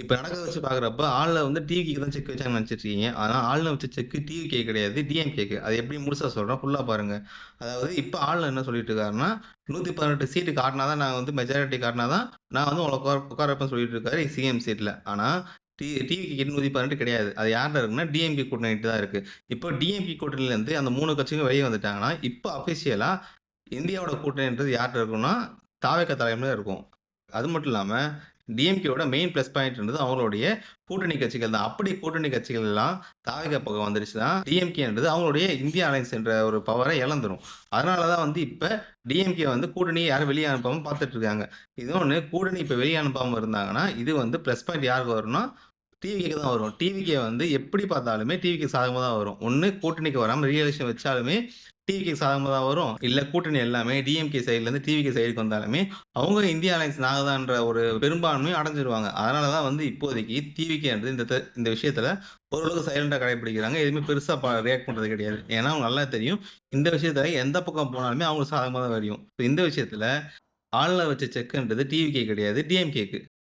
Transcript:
இப்ப நடக்கிறத வச்சு பார்க்குறப்ப, ஆள்ல வந்து டிவிக்கு தான் செக் வச்சாங்கன்னு நெனச்சுட்டு இருக்கீங்க. ஆனா ஆள்ல வச்ச செக் டிவிகே கிடையாது. டிஎம்கேக்கு. அது எப்படி முழுசா சொல்றேன். ஃபுல்லா பாருங்க. அதாவது இப்ப ஆள்ல என்ன சொல்லிட்டு இருக்காருன்னா, 118 சீட்டு காட்டுனா தான் நான் வந்து மெஜாரிட்டி காட்டுனா தான், நான் வந்து உங்கள உட்கார வைப்பேன்னு சொல்லிட்டு இருக்காரு சிஎம் சீட்ல. ஆனா டிவிகேக்கு 118 கிடையாது. அது யார்ட்ட இருக்குன்னா, டிஎம்கே கூட்டணிட்ட தான் இருக்கு. இப்போ டிஎம்கே கூட்டணியிலருந்து அந்த 3 கட்சிகளும் வெளிய வந்துட்டாங்கன்னா, இப்ப அஃபிஷியலா இந்தியாவோட கூட்டணின்றது யார்ட்ட இருக்கும்னா, தாவேகா தலைமையில இருக்கும். அது மட்டும் இல்லாம, டிஎம்கேவோட மெயின் பிளஸ் பாயிண்ட்ன்றது அவங்களுடைய கூட்டணி கட்சிகள் தான். அப்படி கூட்டணி கட்சிகள் எல்லாம் தாவேகா பக்கம் வந்துருச்சுன்னா, டிஎம்கேன்றது அவங்களுடைய இந்தியா அலையன்ஸ் என்ற ஒரு பவர இழந்துரும். அதனால தான் வந்து இப்ப டிஎம்கே வந்து கூட்டணிய யாரும் வெளிய அனுப்பாம பார்த்துட்டு இருக்காங்க. இன்னொன்னு கூட்டணி இப்ப வெளிய அனுப்பாம இருந்தாங்கன்னா, இது வந்து பிளஸ் பாயிண்ட் யாருக்கு வரும்னா, டிவிகேக்கு தான் வரும். டிவிகே வந்து எப்படி பார்த்தாலுமே டிவிகே சாதகமா தான் வரும். ஒண்ணு கூட்டணிக்கு வராம ரீ எலக்ஷன் வச்சாலுமே டிவிகேக்கு சாதகமா தான் வரும். இல்ல கூட்டணி எல்லாமே டிஎம்கே சைட்லருந்து டிவிகே சைடுக்கு வந்தாலுமே, அவங்க இந்தியா அலையன்ஸ் நாங்க தான்ற ஒரு பெரும்பான்மைய அடைஞ்சிருவாங்க. அதனால தான் வந்து இப்போதைக்கு டிவிகேன்றது இந்த விஷயத்துல ஓரளவுக்கு சைலன்ட்டா கடைபிடிக்கிறாங்க. எதுவுமே பெருசா ரியாக்ட் பண்றது கிடையாது. ஏன்னா, அவங்களுக்கு நல்லா தெரியும். இந்த விஷயத்துல எந்த பக்கம் போனாலுமே அவங்களுக்கு சாதகமா தான் முடியும். இப்ப இந்த விஷயத்துல ஆள்ல வச்ச செக்குன்றது டிவிகே கிடையாது, டிஎம்கேக்கு.